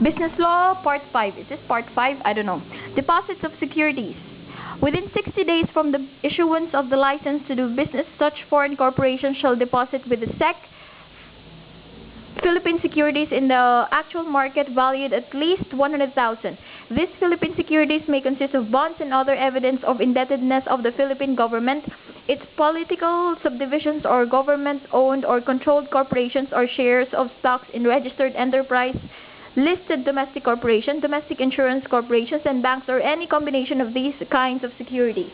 Business Law, Part 5. Is this Part 5? I don't know. Deposits of securities. Within 60 days from the issuance of the license to do business, such foreign corporation shall deposit with the SEC Philippine securities in the actual market valued at least 100,000. These Philippine securities may consist of bonds and other evidence of indebtedness of the Philippine government, its political subdivisions or government-owned or controlled corporations, or shares of stocks in registered enterprise, listed domestic corporations, domestic insurance corporations, and banks, or any combination of these kinds of securities.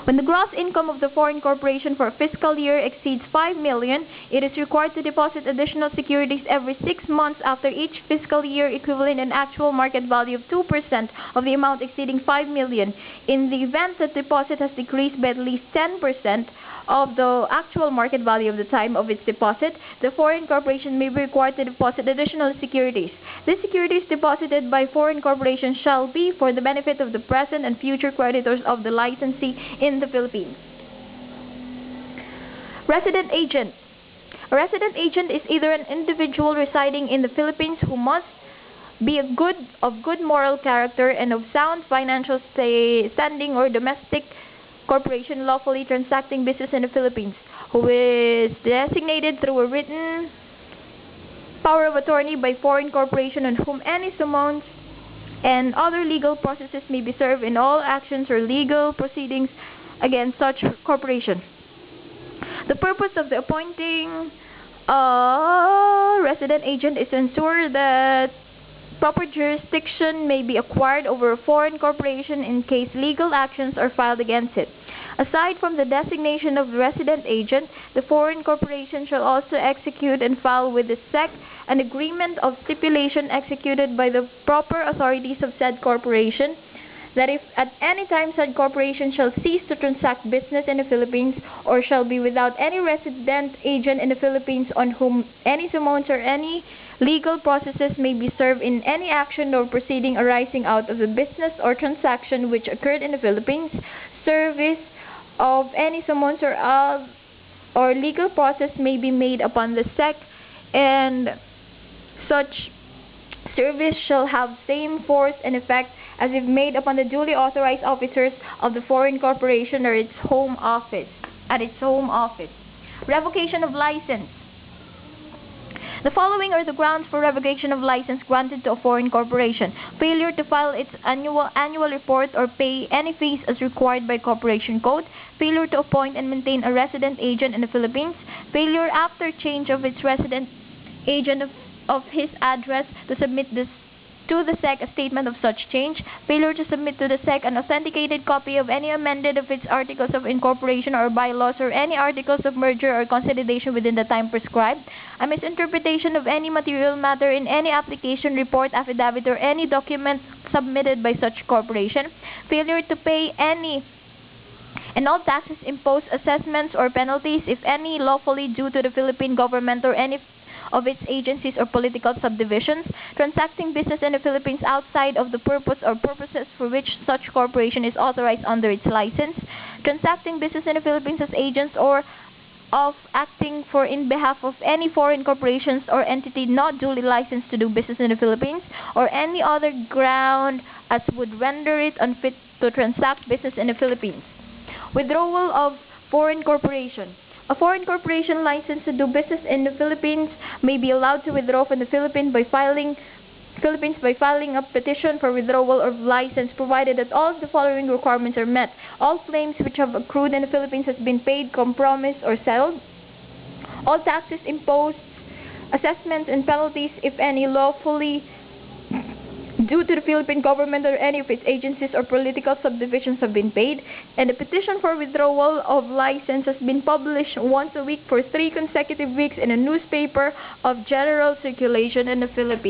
When the gross income of the foreign corporation for a fiscal year exceeds 5 million, it is required to deposit additional securities every 6 months after each fiscal year, equivalent in actual market value of 2% of the amount exceeding 5 million. In the event that deposit has decreased by at least 10% of the actual market value of the time of its deposit, the foreign corporation may be required to deposit additional securities. These securities deposited by foreign corporations shall be for the benefit of the present and future creditors of the licensee in the Philippines. Resident agent. A resident agent is either an individual residing in the Philippines who must be of good moral character and of sound financial standing, or domestic corporation lawfully transacting business in the Philippines, who is designated through a written power of attorney by foreign corporation, on whom any summons and other legal processes may be served in all actions or legal proceedings against such corporation. The purpose of the appointing a resident agent is to ensure that proper jurisdiction may be acquired over a foreign corporation in case legal actions are filed against it. Aside from the designation of the resident agent, the foreign corporation shall also execute and file with the SEC an agreement of stipulation executed by the proper authorities of said corporation, that if at any time said corporation shall cease to transact business in the Philippines, or shall be without any resident agent in the Philippines, on whom any summons or any legal processes may be served in any action or proceeding arising out of the business or transaction which occurred in the Philippines, service of any summons or legal process may be made upon the SEC, and such service shall have same force and effect as if made upon the duly authorized officers of the foreign corporation or its home office. Revocation of license. The following are the grounds for revocation of license granted to a foreign corporation: failure to file its annual report or pay any fees as required by Corporation Code, failure to appoint and maintain a resident agent in the Philippines, failure after change of its resident agent of his address to submit to the SEC a statement of such change, failure to submit to the SEC an authenticated copy of any amended of its articles of incorporation or bylaws, or any articles of merger or consolidation within the time prescribed, a misinterpretation of any material matter in any application, report, affidavit, or any document submitted by such corporation, failure to pay any and all taxes, imposed, assessments, or penalties, if any, lawfully due to the Philippine government or any of its agencies or political subdivisions, transacting business in the Philippines outside of the purpose or purposes for which such corporation is authorized under its license, transacting business in the Philippines as agents or of acting for in behalf of any foreign corporations or entity not duly licensed to do business in the Philippines, or any other ground as would render it unfit to transact business in the Philippines. Withdrawal of foreign corporation. A foreign corporation licensed to do business in the Philippines may be allowed to withdraw from the Philippines by filing a petition for withdrawal of license, provided that all of the following requirements are met: all claims which have accrued in the Philippines has been paid, compromised, or settled; all taxes imposed, assessments, and penalties, if any, lawfully due to the Philippine government or any of its agencies or political subdivisions have been paid; and the petition for withdrawal of license has been published once a week for 3 consecutive weeks in a newspaper of general circulation in the Philippines.